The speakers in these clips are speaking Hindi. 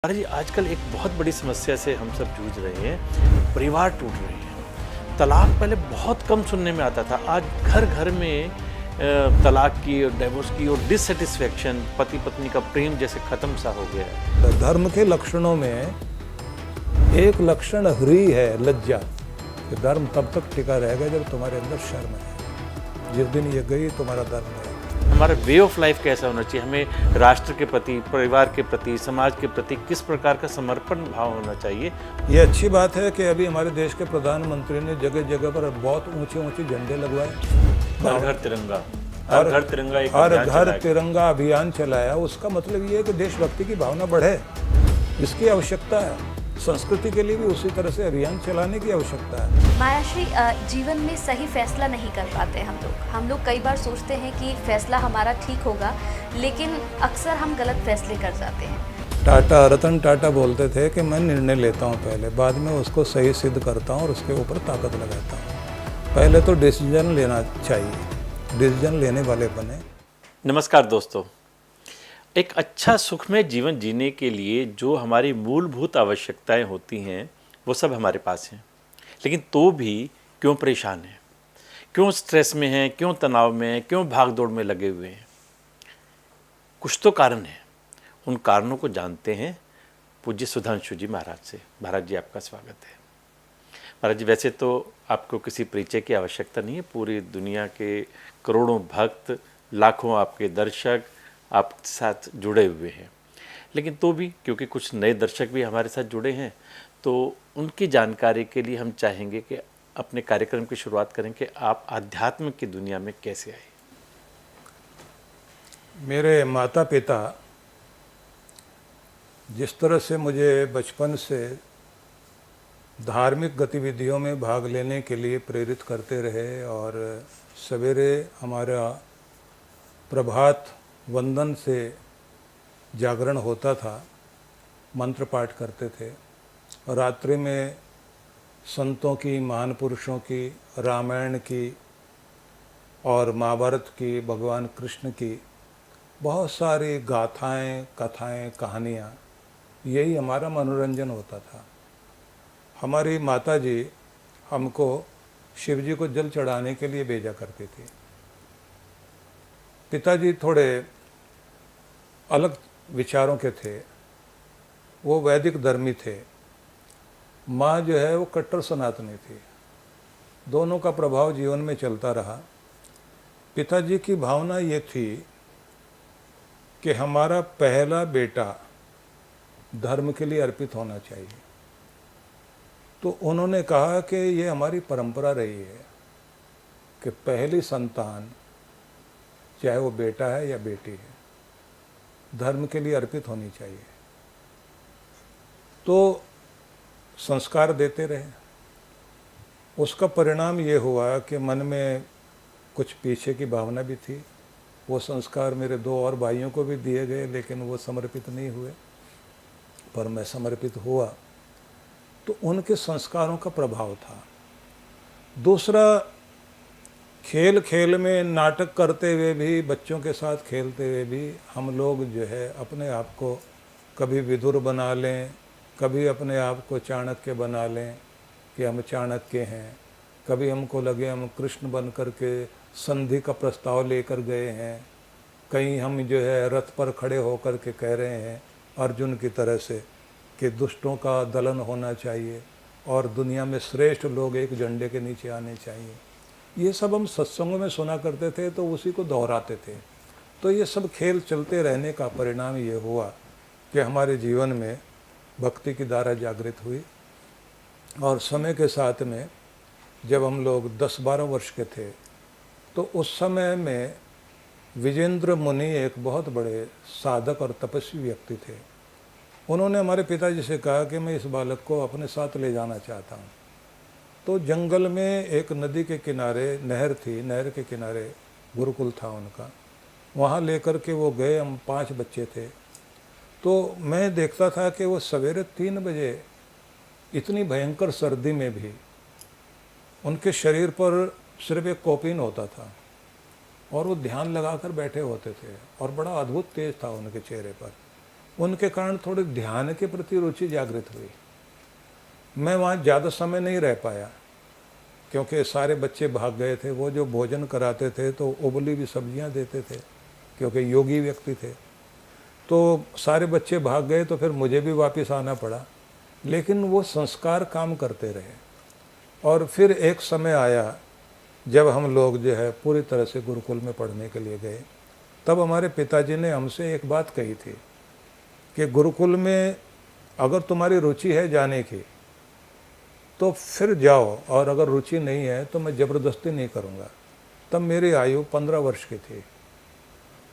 अरे जी, आजकल एक बहुत बड़ी समस्या से हम सब जूझ रहे हैं। परिवार टूट रहे हैं। तलाक पहले बहुत कम सुनने में आता था। आज घर घर में तलाक की और डिवोर्स की और डिससेटिस्फैक्शन, पति पत्नी का प्रेम जैसे खत्म सा हो गया है। धर्म के लक्षणों में एक लक्षण ह्री है, लज्जा। कि धर्म तब तक टिका रहेगा जब तुम्हारे अंदर शर्म है। जिस दिन ये गई तुम्हारा धर्म है। हमारा वे ऑफ लाइफ कैसा होना चाहिए? हमें राष्ट्र के प्रति, परिवार के प्रति, समाज के प्रति किस प्रकार का समर्पण भाव होना चाहिए? ये अच्छी बात है कि अभी हमारे देश के प्रधानमंत्री ने जगह जगह पर बहुत ऊंचे ऊंचे झंडे लगवाए। हर घर तिरंगा, हर घर तिरंगा, एक हर अभियान घर चलाया। तिरंगा अभियान चलाया। उसका मतलब ये है कि देशभक्ति की भावना बढ़े, इसकी आवश्यकता है। संस्कृति के लिए भी उसी तरह से अभियान चलाने की आवश्यकता है। मायाश्री, जीवन में सही फैसला नहीं कर पाते हम लोग कई बार सोचते हैं कि फैसला हमारा ठीक होगा, लेकिन अक्सर हम गलत फैसले कर जाते हैं। रतन टाटा बोलते थे कि मैं निर्णय लेता हूँ पहले, बाद में उसको सही सिद्ध करता हूँ और उसके ऊपर ताकत लगाता हूँ। पहले तो डिसीजन लेना चाहिए, डिसीजन लेने वाले बने। नमस्कार दोस्तों। एक अच्छा सुखमय जीवन जीने के लिए जो हमारी मूलभूत आवश्यकताएं होती हैं वो सब हमारे पास हैं, लेकिन तो भी क्यों परेशान हैं, क्यों स्ट्रेस में हैं, क्यों तनाव में हैं, क्यों भागदौड़ में लगे हुए हैं? कुछ तो कारण है। उन कारणों को जानते हैं पूज्य सुधांशु जी महाराज से। महाराज जी, आपका स्वागत है। महाराज जी, वैसे तो आपको किसी परिचय की आवश्यकता नहीं है। पूरी दुनिया के करोड़ों भक्त, लाखों आपके दर्शक आपके साथ जुड़े हुए हैं, लेकिन तो भी क्योंकि कुछ नए दर्शक भी हमारे साथ जुड़े हैं, तो उनकी जानकारी के लिए हम चाहेंगे कि अपने कार्यक्रम की शुरुआत करें कि आप आध्यात्म की दुनिया में कैसे आए। मेरे माता पिता जिस तरह से मुझे बचपन से धार्मिक गतिविधियों में भाग लेने के लिए प्रेरित करते रहे और सवेरे हमारा प्रभात वंदन से जागरण होता था, मंत्र पाठ करते थे, और रात्रि में संतों की, महान पुरुषों की, रामायण की और महाभारत की, भगवान कृष्ण की बहुत सारी गाथाएं, कथाएं, कहानियाँ, यही हमारा मनोरंजन होता था। हमारी माताजी हमको शिव जी को जल चढ़ाने के लिए भेजा करती थी। पिताजी थोड़े अलग विचारों के थे, वो वैदिक धर्मी थे। माँ जो है वो कट्टर सनातनी थी। दोनों का प्रभाव जीवन में चलता रहा। पिताजी की भावना ये थी कि हमारा पहला बेटा धर्म के लिए अर्पित होना चाहिए। तो उन्होंने कहा कि ये हमारी परंपरा रही है कि पहली संतान, चाहे वो बेटा है या बेटी है, धर्म के लिए अर्पित होनी चाहिए। तो संस्कार देते रहे। उसका परिणाम ये हुआ कि मन में कुछ पीछे की भावना भी थी। वो संस्कार मेरे दो और भाइयों को भी दिए गए, लेकिन वो समर्पित नहीं हुए, पर मैं समर्पित हुआ। तो उनके संस्कारों का प्रभाव था। दूसरा, खेल खेल में नाटक करते हुए भी, बच्चों के साथ खेलते हुए भी हम लोग जो है अपने आप को कभी विदुर बना लें, कभी अपने आप को चाणक्य बना लें कि हम चाणक्य हैं। कभी हमको लगे हम कृष्ण बन कर के संधि का प्रस्ताव लेकर गए हैं। कहीं हम जो है रथ पर खड़े होकर के कह रहे हैं अर्जुन की तरह से कि दुष्टों का दलन होना चाहिए और दुनिया में श्रेष्ठ लोग एक झंडे के नीचे आने चाहिए। ये सब हम सत्संगों में सुना करते थे, तो उसी को दोहराते थे। तो ये सब खेल चलते रहने का परिणाम ये हुआ कि हमारे जीवन में भक्ति की धारा जागृत हुई। और समय के साथ में जब हम लोग 10-12 वर्ष के थे, तो उस समय में विजेंद्र मुनि एक बहुत बड़े साधक और तपस्वी व्यक्ति थे। उन्होंने हमारे पिताजी से कहा कि मैं इस बालक को अपने साथ ले जाना चाहता हूँ। तो जंगल में एक नदी के किनारे नहर थी, नहर के किनारे गुरुकुल था उनका। वहाँ लेकर के वो गए। हम 5 बच्चे थे। तो मैं देखता था कि वो सवेरे 3 बजे इतनी भयंकर सर्दी में भी उनके शरीर पर सिर्फ एक कॉपिन होता था और वो ध्यान लगाकर बैठे होते थे, और बड़ा अद्भुत तेज था उनके चेहरे पर। उनके कारण थोड़े ध्यान के प्रति रुचि जागृत हुई। मैं वहाँ ज़्यादा समय नहीं रह पाया क्योंकि सारे बच्चे भाग गए थे। वो जो भोजन कराते थे तो उबली हुई सब्जियाँ देते थे क्योंकि योगी व्यक्ति थे। तो सारे बच्चे भाग गए तो फिर मुझे भी वापस आना पड़ा, लेकिन वो संस्कार काम करते रहे। और फिर एक समय आया जब हम लोग जो है पूरी तरह से गुरुकुल में पढ़ने के लिए गए। तब हमारे पिताजी ने हमसे एक बात कही थी कि गुरुकुल में अगर तुम्हारी रुचि है जाने की तो फिर जाओ, और अगर रुचि नहीं है तो मैं ज़बरदस्ती नहीं करूँगा। तब मेरी आयु 15 वर्ष की थी।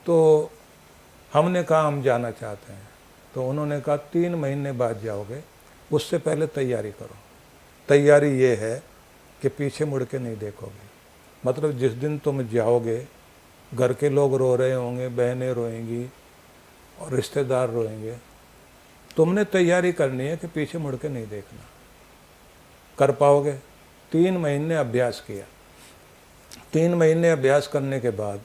तो हमने कहा हम जाना चाहते हैं। तो उन्होंने कहा 3 महीने बाद जाओगे, उससे पहले तैयारी करो। तैयारी ये है कि पीछे मुड़ के नहीं देखोगे। मतलब जिस दिन तुम जाओगे घर के लोग रो रहे होंगे, बहनें रोएंगी और रिश्तेदार रोएंगे, तुमने तैयारी करनी है कि पीछे मुड़ के नहीं देखना। कर पाओगे? 3 महीने अभ्यास किया। 3 महीने अभ्यास करने के बाद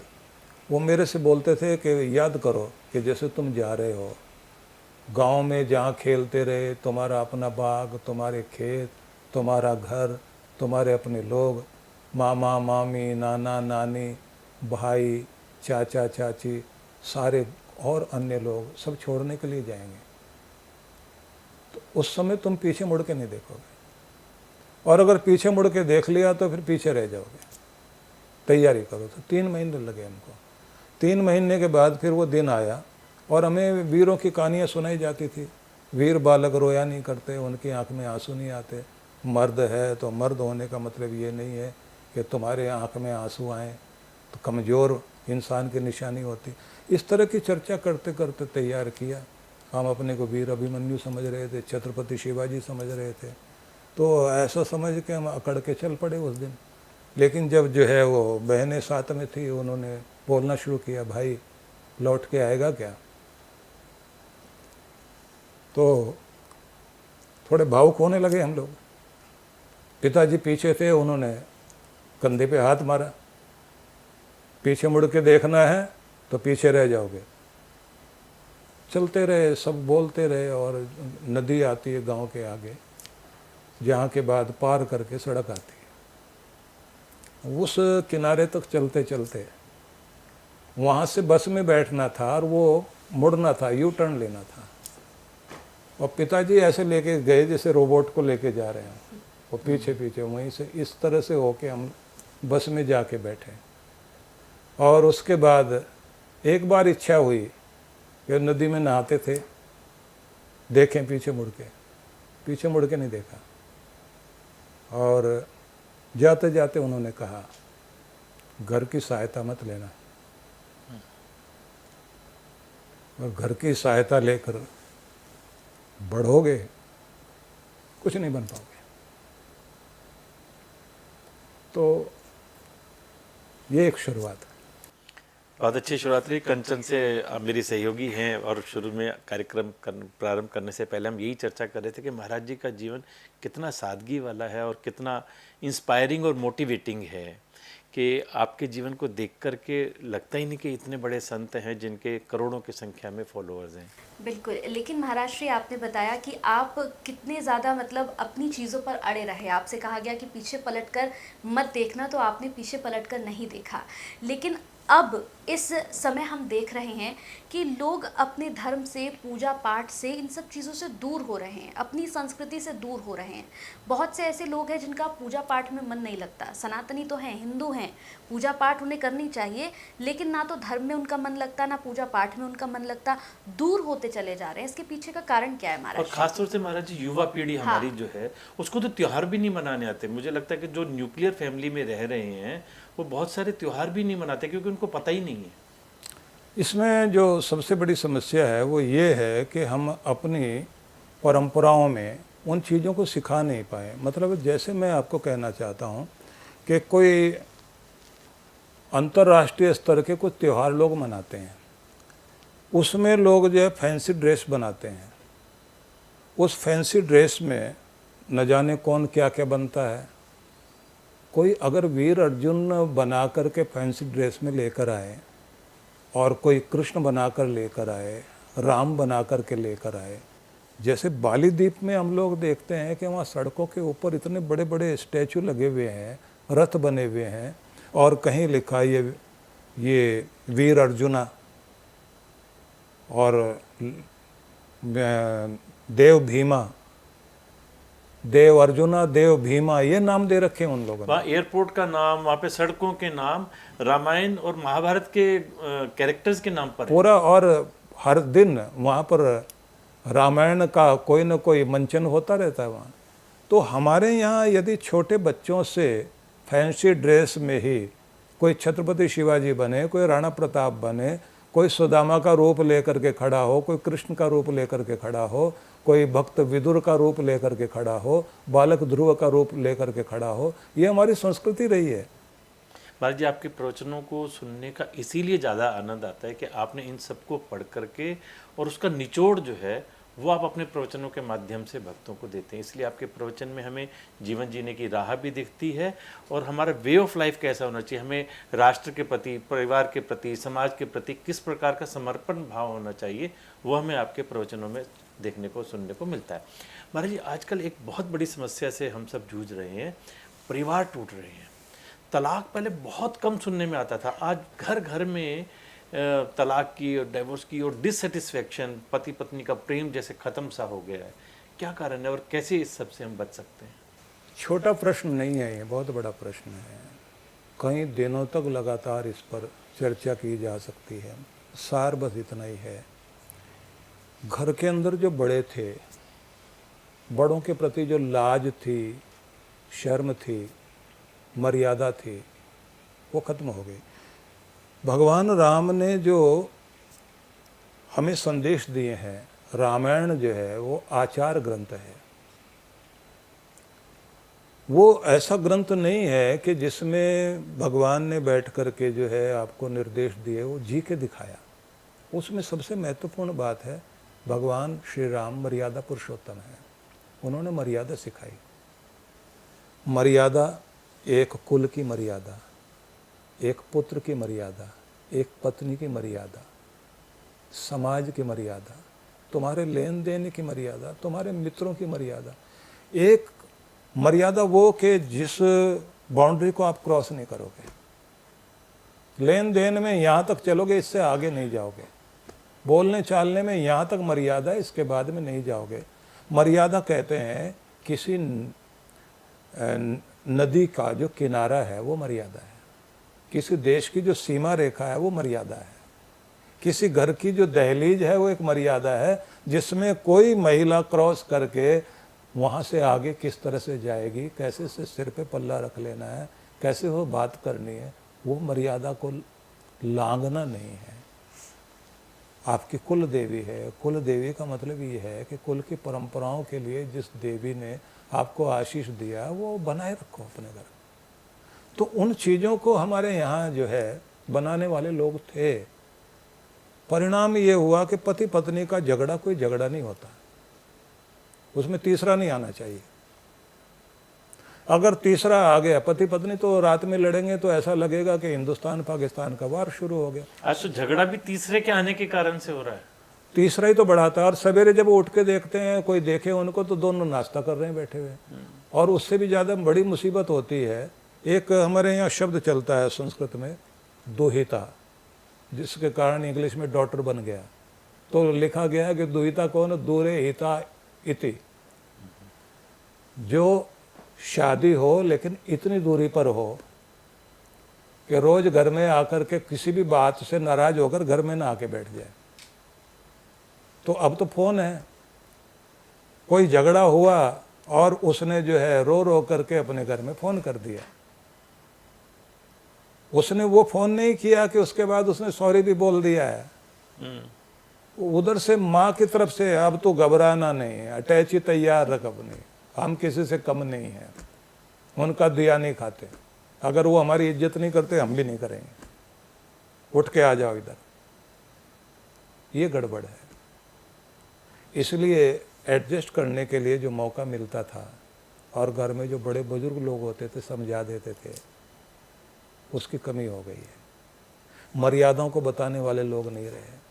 वो मेरे से बोलते थे कि याद करो कि जैसे तुम जा रहे हो गांव में, जहाँ खेलते रहे, तुम्हारा अपना बाग, तुम्हारे खेत, तुम्हारा घर, तुम्हारे अपने लोग, मामा मामी, नाना नानी, भाई, चाचा चाची, सारे और अन्य लोग सब छोड़ने के लिए जाएंगे। तो उस समय तुम पीछे मुड़ के नहीं देखोगे, और अगर पीछे मुड़ के देख लिया तो फिर पीछे रह जाओगे। तैयारी करो। तो 3 महीने लगे हमको। 3 महीने के बाद फिर वो दिन आया और हमें वीरों की कहानियाँ सुनाई जाती थी। वीर बालक रोया नहीं करते, उनकी आंख में आंसू नहीं आते। मर्द है तो मर्द होने का मतलब ये नहीं है कि तुम्हारे आंख में आंसू आए तो कमज़ोर इंसान की निशानी होती। इस तरह की चर्चा करते करते तैयार किया। हम अपने को वीर अभिमन्यु समझ रहे थे, छत्रपति शिवाजी समझ रहे थे। तो ऐसा समझ के हम अकड़ के चल पड़े उस दिन। लेकिन जब जो है वो बहनें साथ में थी, उन्होंने बोलना शुरू किया, भाई लौट के आएगा क्या? तो थोड़े भावुक होने लगे हम लोग। पिताजी पीछे थे, उन्होंने कंधे पे हाथ मारा, पीछे मुड़ के देखना है तो पीछे रह जाओगे। चलते रहे, सब बोलते रहे, और नदी आती है गांव के आगे, जहाँ के बाद पार करके सड़क आती है। उस किनारे तक चलते चलते वहाँ से बस में बैठना था और वो मुड़ना था, यू टर्न लेना था। और पिताजी ऐसे लेके गए जैसे रोबोट को लेके जा रहे हैं, वो पीछे पीछे वहीं से इस तरह से होके हम बस में जाके बैठे। और उसके बाद एक बार इच्छा हुई कि नदी में नहाते थे, देखें पीछे मुड़ के नहीं देखा। और जाते जाते उन्होंने कहा, घर की सहायता मत लेना, और घर की सहायता लेकर बढ़ोगे कुछ नहीं बन पाओगे। तो ये एक शुरुआत है। बहुत अच्छी शुरुआत रही। कंचन से आप मेरी सहयोगी हैं, और शुरू में कार्यक्रम प्रारंभ करने से पहले हम यही चर्चा कर रहे थे कि महाराज जी का जीवन कितना सादगी वाला है और कितना इंस्पायरिंग और मोटिवेटिंग है कि आपके जीवन को देख कर के लगता ही नहीं कि इतने बड़े संत हैं जिनके करोड़ों की संख्या में फॉलोअर्स हैं। बिल्कुल। लेकिन महाराज श्री, आपने बताया कि आप कितने ज़्यादा मतलब अपनी चीज़ों पर अड़े रहे। आपसे कहा गया कि पीछे पलटकर मत देखना, तो आपने पीछे पलटकर नहीं देखा। लेकिन अब इस समय हम देख रहे हैं कि लोग अपने धर्म से, पूजा पाठ से, इन सब चीज़ों से दूर हो रहे हैं, अपनी संस्कृति से दूर हो रहे हैं। बहुत से ऐसे लोग हैं जिनका पूजा पाठ में मन नहीं लगता। सनातनी तो हैं, हिंदू हैं, पूजा पाठ उन्हें करनी चाहिए, लेकिन ना तो धर्म में उनका मन लगता, ना पूजा पाठ में उनका मन लगता, दूर होते चले जा रहे हैं। इसके पीछे का कारण क्या है महाराज? और खासतौर से महाराज जी युवा पीढ़ी हमारी जो है उसको तो त्योहार भी नहीं मनाने आते। मुझे लगता है कि जो न्यूक्लियर फैमिली में रह रहे हैं वो बहुत सारे त्योहार भी नहीं मनाते क्योंकि उनको पता ही नहीं है। इसमें जो सबसे बड़ी समस्या है वो ये है कि हम अपनी परंपराओं में उन चीज़ों को सिखा नहीं पाए। मतलब जैसे मैं आपको कहना चाहता हूँ कि कोई अंतर्राष्ट्रीय स्तर के कुछ त्यौहार लोग मनाते हैं, उसमें लोग जो है फैंसी ड्रेस बनाते हैं। उस फैंसी ड्रेस में न जाने कौन क्या क्या बनता है। कोई अगर वीर अर्जुन बना कर के फैंसी ड्रेस में लेकर आए और कोई कृष्ण बनाकर लेकर आए राम बना करके लेकर आए। जैसे बाली द्वीप में हम लोग देखते हैं कि वहाँ सड़कों के ऊपर इतने बड़े बड़े स्टैचू लगे हुए हैं, रथ बने हुए हैं, और कहीं लिखा ये वीर अर्जुना और देव भीमा, देव अर्जुना, देव भीमा, ये नाम दे रखे हैं उन लोगों ने। वहाँ एयरपोर्ट का नाम, वहाँ पे सड़कों के नाम रामायण और महाभारत के कैरेक्टर्स के नाम पर है। पूरा, और हर दिन वहाँ पर रामायण का कोई न कोई मंचन होता रहता है वहाँ। तो हमारे यहाँ यदि छोटे बच्चों से फैंसी ड्रेस में ही कोई छत्रपति शिवाजी बने, कोई राणा प्रताप बने, कोई सुदामा का रूप लेकर के खड़ा हो, कोई कृष्ण का रूप लेकर के खड़ा हो, कोई भक्त विदुर का रूप लेकर के खड़ा हो, बालक ध्रुव का रूप लेकर के खड़ा हो, ये हमारी संस्कृति रही है। महाराज जी, आपके प्रवचनों को सुनने का इसीलिए ज़्यादा आनंद आता है कि आपने इन सबको पढ़ करके और उसका निचोड़ जो है वो आप अपने प्रवचनों के माध्यम से भक्तों को देते हैं। इसलिए आपके प्रवचन में हमें जीवन जीने की राह भी दिखती है और हमारा वे ऑफ लाइफ कैसा होना चाहिए, हमें राष्ट्र के प्रति, परिवार के प्रति, समाज के प्रति किस प्रकार का समर्पण भाव होना चाहिए, वो हमें आपके प्रवचनों में देखने को, सुनने को मिलता है। महाराज जी, आजकल एक बहुत बड़ी समस्या से हम सब जूझ रहे हैं, परिवार टूट रहे हैं। तलाक पहले बहुत कम सुनने में आता था, आज घर घर में तलाक की और डाइवोर्स की और डिससेटिस्फैक्शन, पति पत्नी का प्रेम जैसे ख़त्म सा हो गया है। क्या कारण है और कैसे इस सब से हम बच सकते हैं? छोटा प्रश्न नहीं है, ये बहुत बड़ा प्रश्न है। कई दिनों तक लगातार इस पर चर्चा की जा सकती है। सार बस इतना ही है, घर के अंदर जो बड़े थे, बड़ों के प्रति जो लाज थी, शर्म थी, मर्यादा थी, वो खत्म हो गई। भगवान राम ने जो हमें संदेश दिए हैं, रामायण जो है वो आचार ग्रंथ है। वो ऐसा ग्रंथ नहीं है कि जिसमें भगवान ने बैठ कर के जो है आपको निर्देश दिए, वो जी के दिखाया। उसमें सबसे महत्वपूर्ण बात है, भगवान श्री राम मर्यादा पुरुषोत्तम है, उन्होंने मर्यादा सिखाई। मर्यादा, एक कुल की मर्यादा, एक पुत्र की मर्यादा, एक पत्नी की मर्यादा, समाज की मर्यादा, तुम्हारे लेन देन की मर्यादा, तुम्हारे मित्रों की मर्यादा। एक मर्यादा वो कि जिस बाउंड्री को आप क्रॉस नहीं करोगे। लेन देन में यहाँ तक चलोगे, इससे आगे नहीं जाओगे। बोलने चालने में यहाँ तक मर्यादा है, इसके बाद में नहीं जाओगे। मर्यादा कहते हैं किसी नदी का जो किनारा है वो मर्यादा है, किसी देश की जो सीमा रेखा है वो मर्यादा है, किसी घर की जो दहलीज है वो एक मर्यादा है, जिसमें कोई महिला क्रॉस करके वहाँ से आगे किस तरह से जाएगी, कैसे से सिर पे पल्ला रख लेना है, कैसे वो बात करनी है, वो मर्यादा को लांघना नहीं है। आपकी कुल देवी है, कुल देवी का मतलब ये है कि कुल की परंपराओं के लिए जिस देवी ने आपको आशीष दिया वो बनाए रखो अपने घर। तो उन चीज़ों को हमारे यहाँ जो है बनाने वाले लोग थे। परिणाम ये हुआ कि पति पत्नी का झगड़ा कोई झगड़ा नहीं होता, उसमें तीसरा नहीं आना चाहिए। अगर तीसरा आ गया, पति पत्नी तो रात में लड़ेंगे तो ऐसा लगेगा कि हिंदुस्तान पाकिस्तान का वार शुरू हो गया। आज तो झगड़ा भी तीसरे के आने के कारण से हो रहा है। तीसरा ही तो बढ़ाता है। और सवेरे जब उठ के देखते हैं, कोई देखे उनको तो दोनों नाश्ता कर रहे हैं बैठे हुए। और उससे भी ज़्यादा बड़ी मुसीबत होती है, एक हमारे यहाँ शब्द चलता है संस्कृत में, दुहिता, जिसके कारण इंग्लिश में डॉटर बन गया। तो लिखा गया है कि दुहिता कौन, दूरे हिता इति, जो शादी हो लेकिन इतनी दूरी पर हो कि रोज घर में आकर के किसी भी बात से नाराज होकर घर में ना आके बैठ जाए। तो अब तो फोन है, कोई झगड़ा हुआ और उसने जो है रो रो करके अपने घर में फोन कर दिया। उसने वो फोन नहीं किया कि उसके बाद उसने सॉरी भी बोल दिया है। उधर से माँ की तरफ से अब तो घबराना नहीं है, अटैची तैयार रख अपनी, हम किसी से कम नहीं है, उनका दिया नहीं खाते, अगर वो हमारी इज्जत नहीं करते हम भी नहीं करेंगे, उठ के आ जाओ इधर। ये गड़बड़ है। इसलिए एडजस्ट करने के लिए जो मौका मिलता था और घर में जो बड़े बुजुर्ग लोग होते थे समझा देते थे, उसकी कमी हो गई है। मर्यादाओं को बताने वाले लोग नहीं रहे।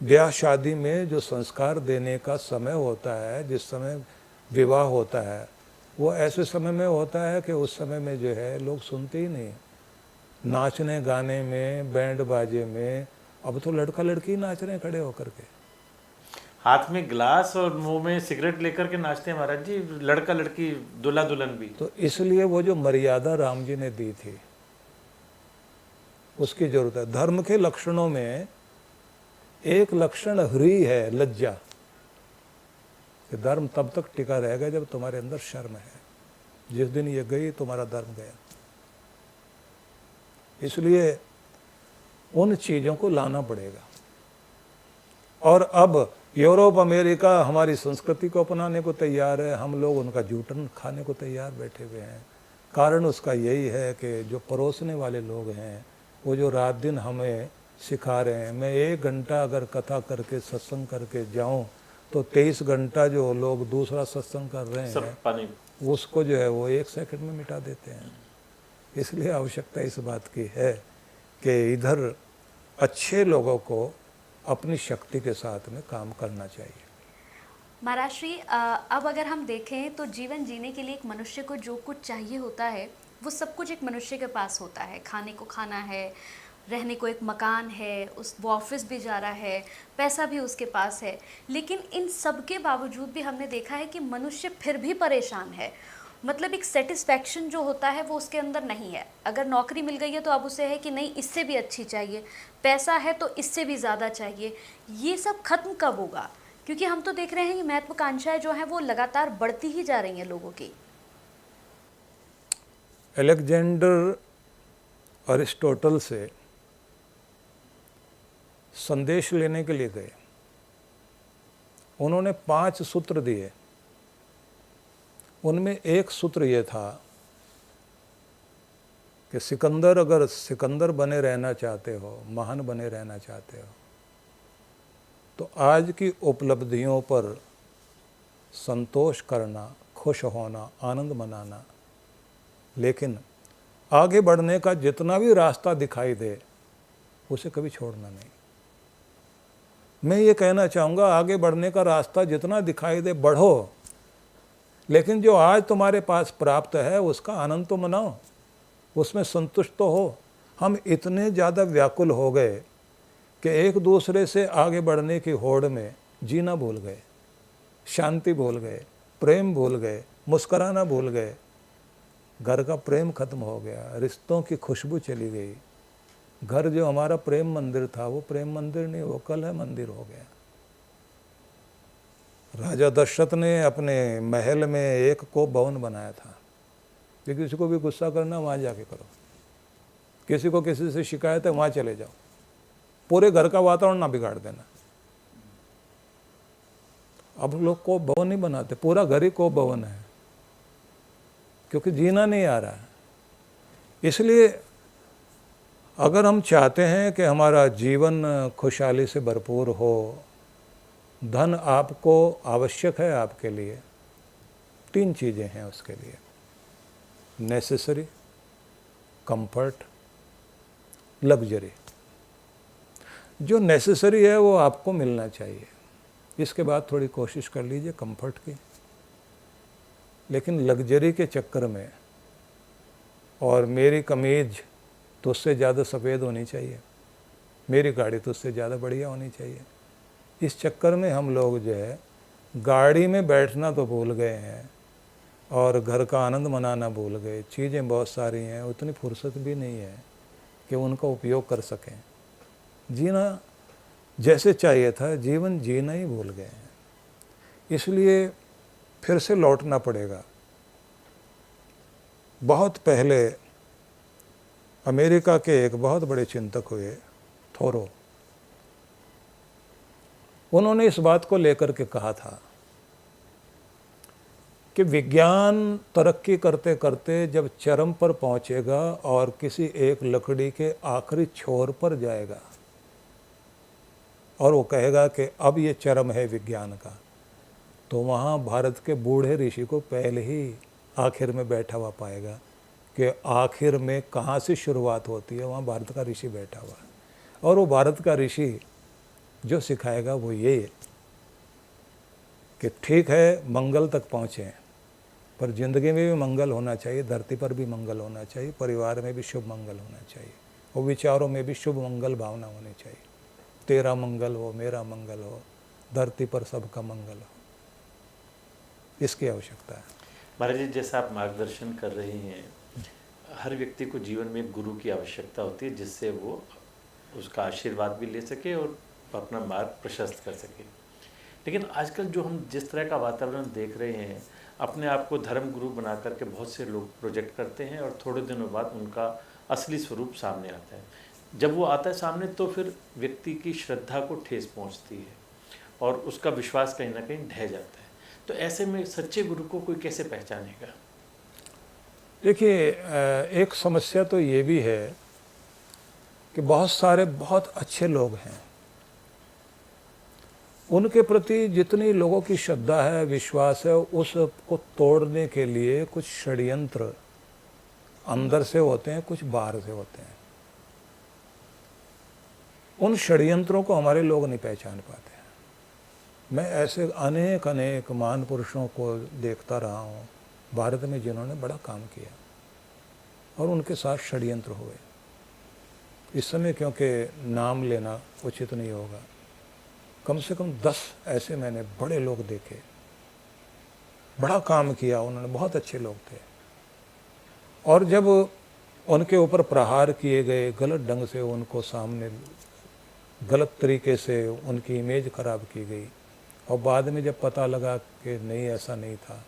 ब्याह शादी में जो संस्कार देने का समय होता है, जिस समय विवाह होता है, वो ऐसे समय में होता है कि उस समय में जो है लोग सुनते ही नहीं। नाचने गाने में, बैंड बाजे में, अब तो लड़का लड़की नाच रहे हैं खड़े होकर के। हाथ में गिलास और मुंह में सिगरेट लेकर के नाचते हैं महाराज जी, लड़का लड़की दूल्हा दुल्हन भी। तो इसलिए वो जो मर्यादा राम जी ने दी थी उसकी जरूरत है। धर्म के लक्षणों में एक लक्षण ह्री है, लज्जा, कि धर्म तब तक टिका रहेगा जब तुम्हारे अंदर शर्म है। जिस दिन ये गई तुम्हारा धर्म गया। इसलिए उन चीजों को लाना पड़ेगा। और अब यूरोप अमेरिका हमारी संस्कृति को अपनाने को तैयार है, हम लोग उनका जूठन खाने को तैयार बैठे हुए हैं। कारण उसका यही है कि जो परोसने वाले लोग हैं वो जो रात दिन हमें सिखा रहे हैं। मैं 1 घंटा अगर कथा करके सत्संग करके जाऊं तो 23 घंटा जो लोग दूसरा सत्संग कर रहे सब हैं पानी। उसको जो है वो 1 सेकंड में मिटा देते हैं। इसलिए आवश्यकता इस बात की है कि इधर अच्छे लोगों को अपनी शक्ति के साथ में काम करना चाहिए। महाराज श्री, अब अगर हम देखें तो जीवन जीने के लिए एक मनुष्य को जो कुछ चाहिए होता है वो सब कुछ एक मनुष्य के पास होता है। खाने को खाना है, रहने को एक मकान है, वो ऑफिस भी जा रहा है, पैसा भी उसके पास है। लेकिन इन सब के बावजूद भी हमने देखा है कि मनुष्य फिर भी परेशान है। मतलब एक सेटिस्फैक्शन जो होता है वो उसके अंदर नहीं है। अगर नौकरी मिल गई है तो अब उसे है कि नहीं, इससे भी अच्छी चाहिए, पैसा है तो इससे भी ज़्यादा चाहिए। ये सब खत्म कब होगा? क्योंकि हम तो देख रहे हैं कि महत्वाकांक्षाएं जो हैं वो लगातार बढ़ती ही जा रही हैं लोगों की। अलेक्जेंडर अरिस्टोटल से संदेश लेने के लिए गए। उन्होंने 5 सूत्र दिए। उनमें एक सूत्र ये था कि सिकंदर, अगर सिकंदर बने रहना चाहते हो, महान बने रहना चाहते हो, तो आज की उपलब्धियों पर संतोष करना, खुश होना, आनंद मनाना, लेकिन आगे बढ़ने का जितना भी रास्ता दिखाई दे उसे कभी छोड़ना नहीं। मैं ये कहना चाहूँगा, आगे बढ़ने का रास्ता जितना दिखाई दे बढ़ो, लेकिन जो आज तुम्हारे पास प्राप्त है उसका आनंद तो मनाओ, उसमें संतुष्ट तो हो। हम इतने ज़्यादा व्याकुल हो गए कि एक दूसरे से आगे बढ़ने की होड़ में जीना भूल गए, शांति भूल गए, प्रेम भूल गए, मुस्कुराना भूल गए। घर का प्रेम खत्म हो गया, रिश्तों की खुशबू चली गई। घर जो हमारा प्रेम मंदिर था वो प्रेम मंदिर नहीं, वो कल है मंदिर हो गया। राजा दशरथ ने अपने महल में एक कोप भवन बनाया था कि किसी को भी गुस्सा करना वहाँ जाके करो, किसी को किसी से शिकायत है वहाँ चले जाओ, पूरे घर का वातावरण ना बिगाड़ देना। अब लोग कोप भवन नहीं बनाते, पूरा घर ही कोप भवन है, क्योंकि जीना नहीं आ रहा है। इसलिए अगर हम चाहते हैं कि हमारा जीवन खुशहाली से भरपूर हो, धन आपको आवश्यक है, आपके लिए 3 चीज़ें हैं उसके लिए: नेसेसरी, कंफर्ट, लग्जरी। जो नेसेसरी है वो आपको मिलना चाहिए, इसके बाद थोड़ी कोशिश कर लीजिए कंफर्ट की। लेकिन लग्जरी के चक्कर में, और मेरी कमीज तो उससे ज़्यादा सफ़ेद होनी चाहिए, मेरी गाड़ी तो उससे ज़्यादा बढ़िया होनी चाहिए, इस चक्कर में हम लोग जो है गाड़ी में बैठना तो भूल गए हैं और घर का आनंद मनाना भूल गए। चीज़ें बहुत सारी हैं, उतनी फुर्सत भी नहीं है कि उनका उपयोग कर सकें। जीना जैसे चाहिए था, जीवन जीना ही भूल गए हैं। इसलिए फिर से लौटना पड़ेगा। बहुत पहले अमेरिका के एक बहुत बड़े चिंतक हुए, थोरो, उन्होंने इस बात को लेकर के कहा था कि विज्ञान तरक्की करते करते जब चरम पर पहुंचेगा और किसी एक लकड़ी के आखिरी छोर पर जाएगा और वो कहेगा कि अब ये चरम है विज्ञान का, तो वहाँ भारत के बूढ़े ऋषि को पहले ही आखिर में बैठा हुआ पाएगा कि आखिर में कहाँ से शुरुआत होती है, वहाँ भारत का ऋषि बैठा हुआ है। और वो भारत का ऋषि जो सिखाएगा वो ये है कि ठीक है मंगल तक पहुँचें, पर ज़िंदगी में भी मंगल होना चाहिए, धरती पर भी मंगल होना चाहिए, परिवार में भी शुभ मंगल होना चाहिए, और विचारों में भी शुभ मंगल भावना होनी चाहिए। तेरा मंगल हो, मेरा मंगल हो, धरती पर सबका मंगल हो, इसकी आवश्यकता है। महाराज जी, जैसा आप मार्गदर्शन कर रहे हैं, हर व्यक्ति को जीवन में एक गुरु की आवश्यकता होती है, जिससे वो उसका आशीर्वाद भी ले सके और अपना मार्ग प्रशस्त कर सके। लेकिन आजकल जो हम जिस तरह का वातावरण देख रहे हैं, अपने आप को धर्म गुरु बना करके बहुत से लोग प्रोजेक्ट करते हैं और थोड़े दिनों बाद उनका असली स्वरूप सामने आता है। जब वो आता है सामने तो फिर व्यक्ति की श्रद्धा को ठेस पहुंचती है और उसका विश्वास कहीं ना कहीं ढह जाता है। तो ऐसे में सच्चे गुरु को कोई कैसे पहचानेगा? देखिए, एक समस्या तो ये भी है कि बहुत सारे बहुत अच्छे लोग हैं, उनके प्रति जितनी लोगों की श्रद्धा है, विश्वास है, उसको तोड़ने के लिए कुछ षड्यंत्र अंदर से होते हैं, कुछ बाहर से होते हैं। उन षड्यंत्रों को हमारे लोग नहीं पहचान पाते हैं। मैं ऐसे अनेक अनेक महान पुरुषों को देखता रहा हूँ भारत में जिन्होंने बड़ा काम किया और उनके साथ षड्यंत्र हुए। इस समय क्योंकि नाम लेना उचित नहीं होगा, कम से कम 10 ऐसे मैंने बड़े लोग देखे, बड़ा काम किया उन्होंने, बहुत अच्छे लोग थे। और जब उनके ऊपर प्रहार किए गए, गलत ढंग से उनको सामने गलत तरीके से उनकी इमेज खराब की गई, और बाद में जब पता लगा कि नहीं ऐसा नहीं था,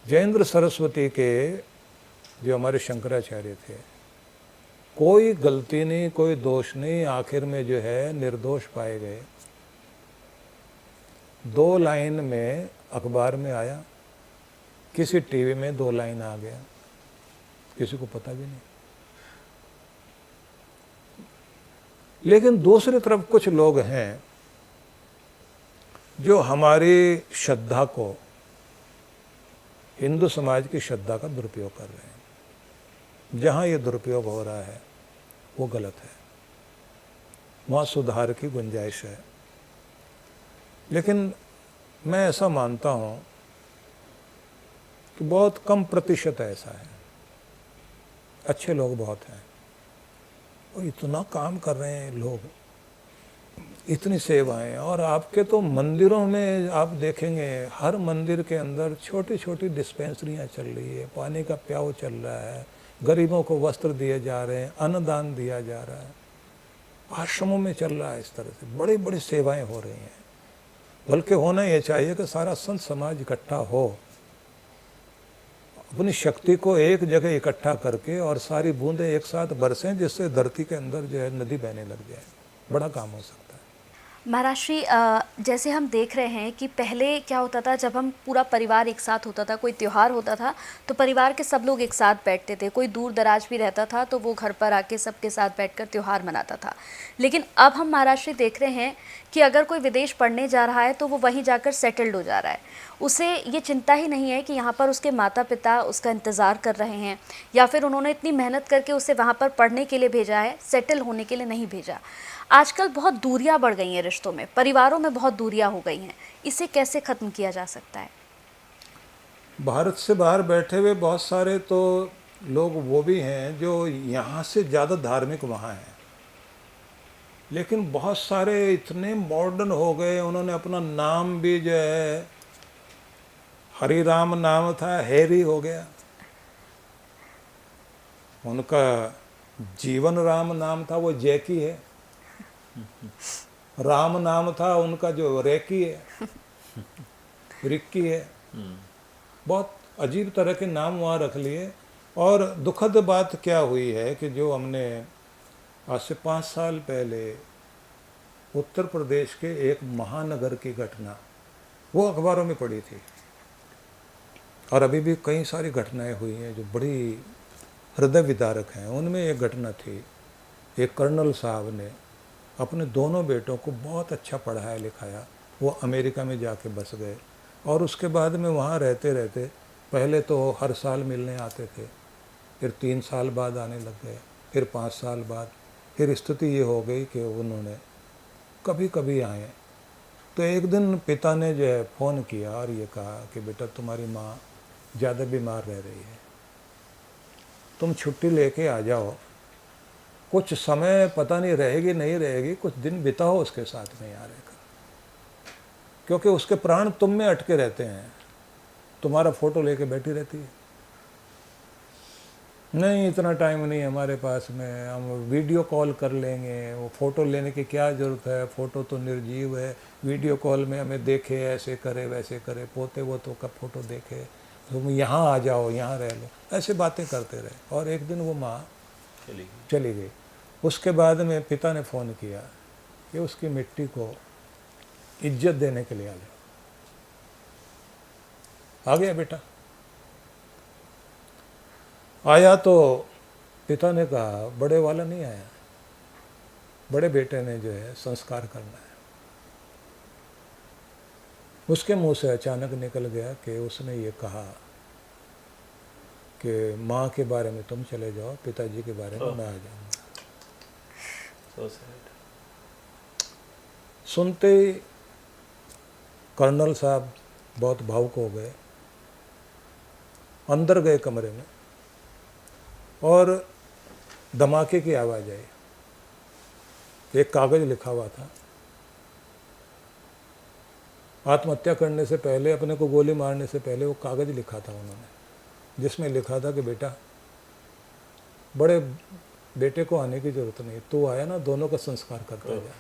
जयेंद्र सरस्वती के जो हमारे शंकराचार्य थे, कोई गलती नहीं, कोई दोष नहीं, आखिर में जो है निर्दोष पाए गए। 2 लाइन में अखबार में आया, किसी टीवी में 2 लाइन आ गया, किसी को पता भी नहीं। लेकिन दूसरी तरफ कुछ लोग हैं जो हमारी श्रद्धा को, हिंदू समाज की श्रद्धा का दुरुपयोग कर रहे हैं। जहाँ ये दुरुपयोग हो रहा है वो गलत है, वहाँ सुधार की गुंजाइश है। लेकिन मैं ऐसा मानता हूँ कि बहुत कम प्रतिशत ऐसा है, अच्छे लोग बहुत हैं और इतना काम कर रहे हैं लोग, इतनी सेवाएं। और आपके तो मंदिरों में आप देखेंगे, हर मंदिर के अंदर छोटी छोटी डिस्पेंसरियां चल रही है, पानी का प्याऊ चल रहा है, गरीबों को वस्त्र दिए जा रहे हैं, अन्नदान दिया जा रहा है, आश्रमों में चल रहा है। इस तरह से बड़ी बड़ी सेवाएं हो रही हैं। बल्कि होना ये चाहिए कि सारा संत समाज इकट्ठा हो, अपनी शक्ति को एक जगह इकट्ठा करके और सारी बूंदें एक साथ बरसें, जिससे धरती के अंदर जो है नदी बहने लग जाए। बड़ा काम हो सकता है। महाराज श्री, जैसे हम देख रहे हैं कि पहले क्या होता था, जब हम पूरा परिवार एक साथ होता था, कोई त्यौहार होता था तो परिवार के सब लोग एक साथ बैठते थे। कोई दूर दराज भी रहता था तो वो घर पर आके सबके साथ बैठकर त्यौहार मनाता था। लेकिन अब हम महाराज श्री देख रहे हैं कि अगर कोई विदेश पढ़ने जा रहा है तो वो वहीं जाकर सेटल्ड हो जा रहा है। उसे ये चिंता ही नहीं है कि यहाँ पर उसके माता पिता उसका इंतज़ार कर रहे हैं, या फिर उन्होंने इतनी मेहनत करके उसे वहाँ पर पढ़ने के लिए भेजा है, सेटल होने के लिए नहीं भेजा। आजकल बहुत दूरियां बढ़ गई हैं रिश्तों में, परिवारों में बहुत दूरियां हो गई हैं। इसे कैसे ख़त्म किया जा सकता है? भारत से बाहर बैठे हुए बहुत सारे तो लोग वो भी हैं जो यहाँ से ज़्यादा धार्मिक वहाँ हैं, लेकिन बहुत सारे इतने मॉडर्न हो गए, उन्होंने अपना नाम भी जो है, हरि राम नाम था, हैरी हो गया। उनका जीवन राम नाम था, वो जैकी है। राम नाम था उनका जो रेकी है, रिक्की है। बहुत अजीब तरह के नाम वहाँ रख लिए। और दुखद बात क्या हुई है कि जो हमने आज से 5 साल पहले उत्तर प्रदेश के एक महानगर की घटना वो अखबारों में पड़ी थी, और अभी भी कई सारी घटनाएं हुई हैं जो बड़ी हृदय विदारक हैं। उनमें एक घटना थी, एक कर्नल साहब ने अपने दोनों बेटों को बहुत अच्छा पढ़ाया लिखाया, वो अमेरिका में जाके बस गए, और उसके बाद में वहाँ रहते रहते पहले तो हर साल मिलने आते थे, फिर 3 साल बाद आने लग गए, फिर 5 साल बाद, फिर स्थिति ये हो गई कि उन्होंने कभी कभी आए। तो एक दिन पिता ने जो है फ़ोन किया और ये कहा कि बेटा तुम्हारी माँ ज़्यादा बीमार रह रही है, तुम छुट्टी लेके आ जाओ, कुछ समय पता नहीं रहेगी नहीं रहेगी, कुछ दिन बिताओ उसके साथ में यहाँ रहकर, क्योंकि उसके प्राण तुम में अटके रहते हैं, तुम्हारा फ़ोटो लेके बैठी रहती है। नहीं इतना टाइम नहीं हमारे पास में, हम वीडियो कॉल कर लेंगे, वो फ़ोटो लेने की क्या ज़रूरत है, फ़ोटो तो निर्जीव है, वीडियो कॉल में हमें देखे ऐसे करे वैसे करे, पोते वोतों का फ़ोटो देखे, तुम यहाँ आ जाओ यहाँ रह लो, ऐसे बातें करते रहे। और एक दिन वो माँ चली गई। उसके बाद में पिता ने फ़ोन किया कि उसकी मिट्टी को इज्जत देने के लिए आ जाओ। आ गया बेटा। आया तो पिता ने कहा बड़े वाला नहीं आया, बड़े बेटे ने जो है संस्कार करना है। उसके मुंह से अचानक निकल गया कि उसने ये कहा कि माँ के बारे में तुम चले जाओ, पिताजी के बारे में मैं आ जाऊंगा। सुनते ही कर्नल साहब बहुत भावुक हो गए, अंदर गए कमरे में और धमाके की आवाज़ आई। एक कागज़ लिखा हुआ था, आत्महत्या करने से पहले, अपने को गोली मारने से पहले वो कागज़ लिखा था उन्होंने, जिसमें लिखा था कि बेटा बड़े बेटे को आने की ज़रूरत नहीं, तू आया ना, दोनों का संस्कार करता जा,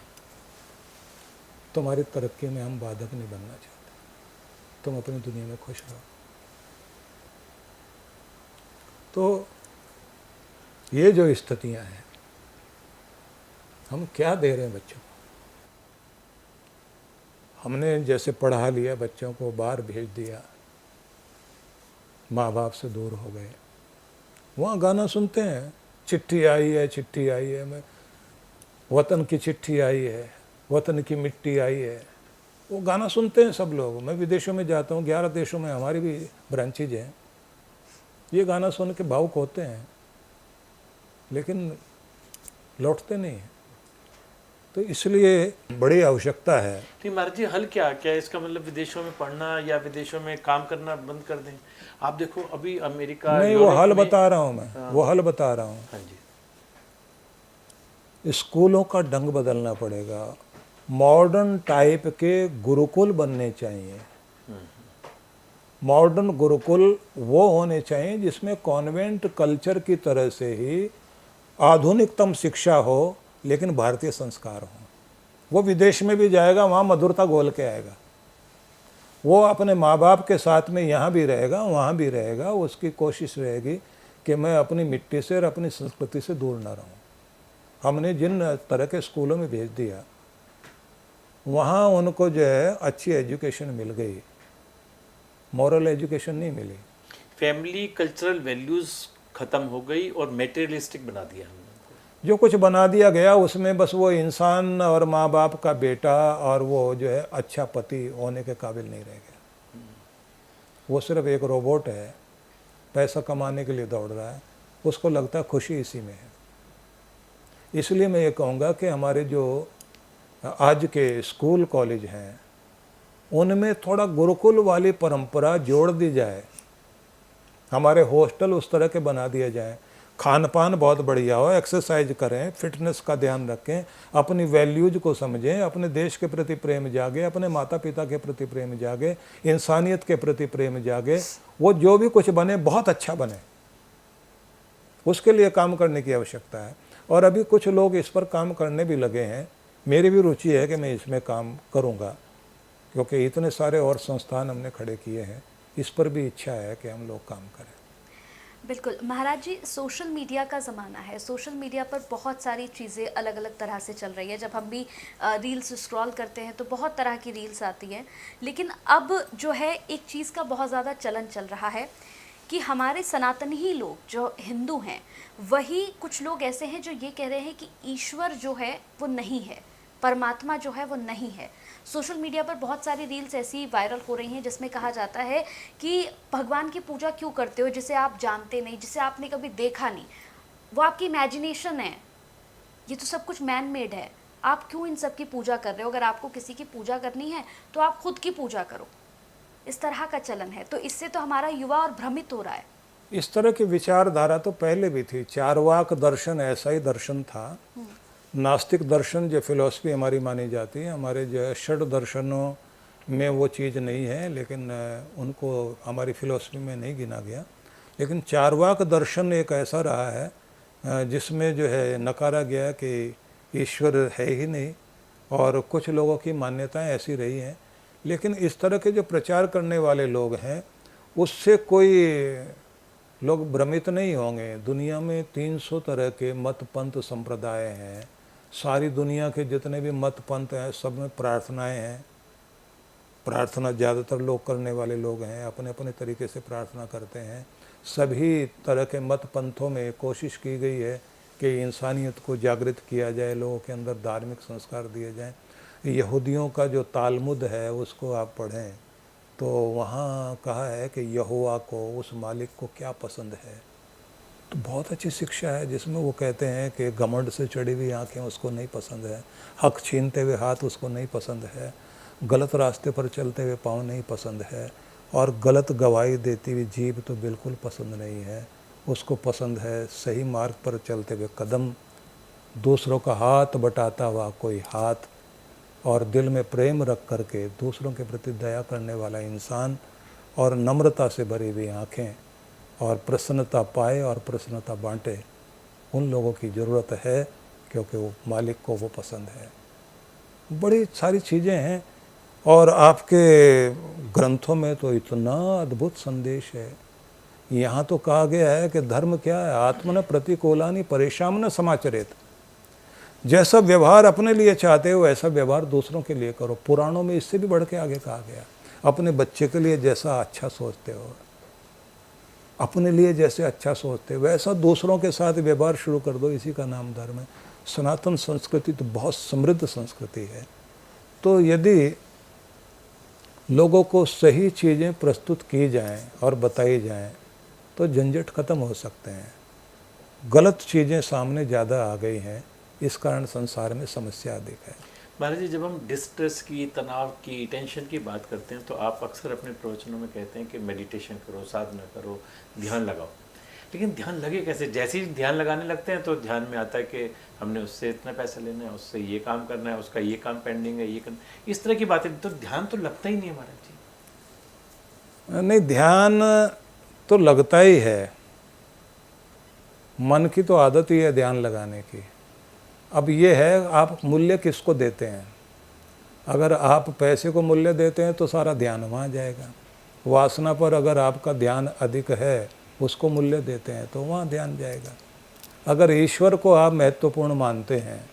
तुम्हारी तरक्की में हम बाधक नहीं बनना चाहते, तुम अपनी दुनिया में खुश रहो। तो ये जो स्थितियां हैं, हम क्या दे रहे हैं बच्चों को? हमने जैसे पढ़ा लिया, बच्चों को बाहर भेज दिया, माँ बाप से दूर हो गए, वहाँ गाना सुनते हैं, चिट्ठी आई है चिट्ठी आई है, मैं वतन की चिट्ठी आई है, वतन की मिट्टी आई है, वो गाना सुनते हैं सब लोग। मैं विदेशों में जाता हूँ, 11 देशों में हमारी भी ब्रांचेज हैं, ये गाना सुन के भावुक होते हैं, लेकिन लौटते नहीं हैं। तो इसलिए बड़ी आवश्यकता है। तो महाराज जी हल क्या क्या है इसका? मतलब विदेशों में पढ़ना या विदेशों में काम करना बंद कर दें? आप देखो अभी अमेरिका, नहीं, वो हल बता रहा हूँ मैं, वो हल बता रहा हूँ। हाँ जी, स्कूलों का ढंग बदलना पड़ेगा, मॉडर्न टाइप के गुरुकुल बनने चाहिए। मॉडर्न गुरुकुल वो होने चाहिए जिसमें कॉन्वेंट कल्चर की तरह से ही आधुनिकतम शिक्षा हो, लेकिन भारतीय संस्कार हो। वो विदेश में भी जाएगा, वहाँ मधुरता घोल के आएगा, वो अपने माँ बाप के साथ में यहाँ भी रहेगा वहाँ भी रहेगा, उसकी कोशिश रहेगी कि मैं अपनी मिट्टी से और अपनी संस्कृति से दूर ना रहूँ। हमने जिन तरह के स्कूलों में भेज दिया, वहाँ उनको जो है अच्छी एजुकेशन मिल गई, मॉरल एजुकेशन नहीं मिली। फैमिली कल्चरल वैल्यूज खत्म हो गई और मेटेरियलिस्टिक बना दिया हमने। वो जो कुछ बना दिया गया उसमें बस वो इंसान और माँ बाप का बेटा और वो जो है अच्छा पति होने के काबिल नहीं रह गया। वो सिर्फ एक रोबोट है, पैसा कमाने के लिए दौड़ रहा है, उसको लगता है खुशी इसी में है। इसलिए मैं ये कहूँगा कि हमारे जो आज के स्कूल कॉलेज हैं उनमें थोड़ा गुरुकुल वाली परंपरा जोड़ दी जाए, हमारे हॉस्टल उस तरह के बना दिए जाए, खान पान बहुत बढ़िया हो, एक्सरसाइज करें, फिटनेस का ध्यान रखें, अपनी वैल्यूज को समझें, अपने देश के प्रति प्रेम जागे, अपने माता पिता के प्रति प्रेम जागे, इंसानियत के प्रति प्रेम जागे, वो जो भी कुछ बने बहुत अच्छा बने, उसके लिए काम करने की आवश्यकता है। और अभी कुछ लोग इस पर काम करने भी लगे हैं, मेरी भी रुचि है कि मैं इसमें काम करूँगा, क्योंकि इतने सारे और संस्थान हमने खड़े किए हैं, इस पर भी इच्छा है कि हम लोग काम करें। बिल्कुल महाराज जी, सोशल मीडिया का ज़माना है, सोशल मीडिया पर बहुत सारी चीज़ें अलग अलग तरह से चल रही है। जब हम भी रील्स स्क्रॉल करते हैं तो बहुत तरह की रील्स आती हैं, लेकिन अब जो है एक चीज़ का बहुत ज़्यादा चलन चल रहा है कि हमारे सनातनी ही लोग जो हिंदू हैं, वही कुछ लोग ऐसे हैं जो ये कह रहे हैं कि ईश्वर जो है वो नहीं है, परमात्मा जो है वो नहीं है। सोशल मीडिया पर बहुत सारी रील्स ऐसी वायरल हो रही हैं जिसमें कहा जाता है कि भगवान की पूजा क्यों करते हो जिसे आप जानते नहीं, जिसे आपने कभी देखा नहीं, वो आपकी इमेजिनेशन है, ये तो सब कुछ मैन मेड है, आप क्यों इन सब की पूजा कर रहे हो? अगर आपको किसी की पूजा करनी है तो आप खुद की पूजा करो। इस तरह का चलन है, तो इससे तो हमारा युवा और भ्रमित हो रहा है। इस तरह की विचारधारा तो पहले भी थी। चारवाक दर्शन ऐसा ही दर्शन था। नास्तिक दर्शन जो फिलॉसफी हमारी मानी जाती है, हमारे जो षड दर्शनों में वो चीज़ नहीं है, लेकिन उनको हमारी फिलॉसफी में नहीं गिना गया। लेकिन चारवाक दर्शन एक ऐसा रहा है जिसमें जो है नकारा गया कि ईश्वर है ही नहीं, और कुछ लोगों की मान्यताएं ऐसी रही हैं। लेकिन इस तरह के जो प्रचार करने वाले लोग हैं, उससे कोई लोग भ्रमित नहीं होंगे। दुनिया में 300 तरह के मत पंथ संप्रदाय हैं। सारी दुनिया के जितने भी मत पंथ हैं, सब में प्रार्थनाएं हैं। प्रार्थना ज़्यादातर लोग करने वाले लोग हैं, अपने अपने तरीके से प्रार्थना करते हैं। सभी तरह के मत पंथों में कोशिश की गई है कि इंसानियत को जागृत किया जाए, लोगों के अंदर धार्मिक संस्कार दिए जाएं। यहूदियों का जो तालमुद है उसको आप पढ़ें तो वहाँ कहा है कि यहोवा को, उस मालिक को क्या पसंद है। तो बहुत अच्छी शिक्षा है जिसमें वो कहते हैं कि घमंड से चढ़ी हुई आँखें उसको नहीं पसंद है, हक छीनते हुए हाथ उसको नहीं पसंद है, गलत रास्ते पर चलते हुए पाँव नहीं पसंद है, और गलत गवाही देती हुई जीभ तो बिल्कुल पसंद नहीं है। उसको पसंद है सही मार्ग पर चलते हुए कदम, दूसरों का हाथ बटाता हुआ कोई हाथ, और दिल में प्रेम रख करके दूसरों के प्रति दया करने वाला इंसान, और नम्रता से भरी हुई आँखें, और प्रसन्नता पाए और प्रसन्नता बांटे। उन लोगों की ज़रूरत है, क्योंकि वो मालिक को वो पसंद है। बड़ी सारी चीज़ें हैं, और आपके ग्रंथों में तो इतना अद्भुत संदेश है। यहाँ तो कहा गया है कि धर्म क्या है, आत्मन प्रतिकूलानि परेशान समाचरेत। जैसा व्यवहार अपने लिए चाहते हो वैसा व्यवहार दूसरों के लिए करो। पुराणों में इससे भी बढ़ के आगे कहा गया, अपने बच्चे के लिए जैसा अच्छा सोचते हो, अपने लिए जैसे अच्छा सोचते हो वैसा दूसरों के साथ व्यवहार शुरू कर दो। इसी का नाम धर्म है। सनातन संस्कृति तो बहुत समृद्ध संस्कृति है। तो यदि लोगों को सही चीज़ें प्रस्तुत की जाएं और बताई जाएं तो झंझट खत्म हो सकते हैं। गलत चीज़ें सामने ज़्यादा आ गई हैं, इस कारण संसार में समस्या अधिक है। महाराज जी, जब हम डिस्ट्रेस की, तनाव की, टेंशन की बात करते हैं तो आप अक्सर अपने प्रवचनों में कहते हैं कि मेडिटेशन करो, साधना करो, ध्यान लगाओ। लेकिन ध्यान लगे कैसे? जैसे ही ध्यान लगाने लगते हैं तो ध्यान में आता है कि हमने उससे इतना पैसा लेना है, उससे ये काम करना है, उसका ये काम पेंडिंग है, ये करना, इस तरह की बातें। तो ध्यान तो लगता ही नहीं है महाराज जी। नहीं, ध्यान तो लगता ही है। मन की तो आदत ही है ध्यान लगाने की। अब ये है आप मूल्य किसको देते हैं। अगर आप पैसे को मूल्य देते हैं तो सारा ध्यान वहाँ जाएगा। वासना पर अगर आपका ध्यान अधिक है, उसको मूल्य देते हैं तो वहाँ ध्यान जाएगा। अगर ईश्वर को आप महत्वपूर्ण मानते हैं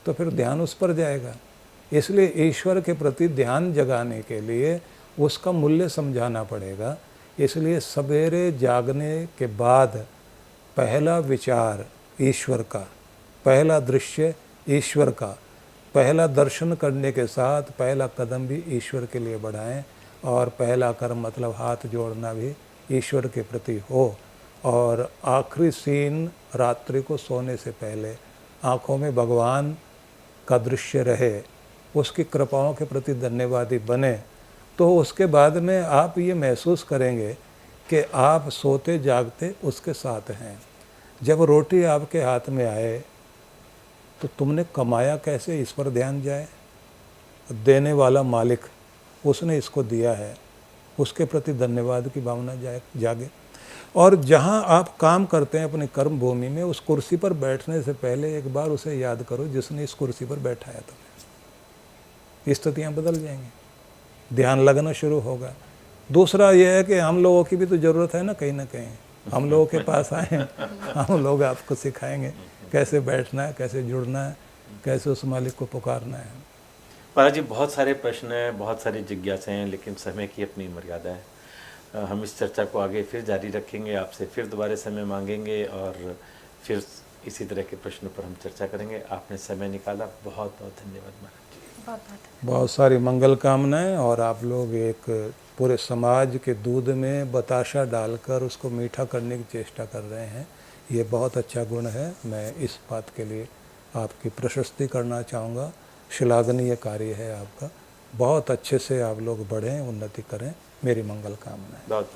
तो फिर ध्यान उस पर जाएगा। इसलिए ईश्वर के प्रति ध्यान जगाने के लिए उसका मूल्य समझाना पड़ेगा। इसलिए सवेरे जागने के बाद पहला विचार ईश्वर का, पहला दृश्य ईश्वर का, पहला दर्शन करने के साथ पहला कदम भी ईश्वर के लिए बढ़ाएं, और पहला कर्म मतलब हाथ जोड़ना भी ईश्वर के प्रति हो। और आखिरी सीन रात्रि को सोने से पहले आँखों में भगवान का दृश्य रहे, उसकी कृपाओं के प्रति धन्यवादी बने। तो उसके बाद में आप ये महसूस करेंगे कि आप सोते जागते उसके साथ हैं। जब रोटी आपके हाथ में आए तो तुमने कमाया कैसे, इस पर ध्यान जाए। देने वाला मालिक, उसने इसको दिया है, उसके प्रति धन्यवाद की भावना जागे। और जहाँ आप काम करते हैं अपनी कर्म भूमि में, उस कुर्सी पर बैठने से पहले एक बार उसे याद करो जिसने इस कुर्सी पर बैठाया तुम्हें। स्थितियाँ बदल जाएंगी, ध्यान लगना शुरू होगा। दूसरा यह है कि हम लोगों की भी तो ज़रूरत है ना कहीं हम लोगों के पास आए, हम लोग आपको सिखाएंगे कैसे बैठना है, कैसे जुड़ना है, कैसे उस मालिक को पुकारना है। महाराज जी, बहुत सारे प्रश्न हैं, बहुत सारी जिज्ञासाएं हैं, लेकिन समय की अपनी मर्यादा है। हम इस चर्चा को आगे फिर जारी रखेंगे, आपसे फिर दोबारा समय मांगेंगे और फिर इसी तरह के प्रश्नों पर हम चर्चा करेंगे। आपने समय निकाला, बहुत बहुत धन्यवाद महाराज जी। बहुत सारी मंगल कामनाएं। और आप लोग एक पूरे समाज के दूध में बताशा डालकर उसको मीठा करने की चेष्टा कर रहे हैं, ये बहुत अच्छा गुण है। मैं इस बात के लिए आपकी प्रशस्ति करना चाहूँगा। श्लाघनीय कार्य है आपका। बहुत अच्छे से आप लोग बढ़ें, उन्नति करें, मेरी मंगल कामना है। बहुत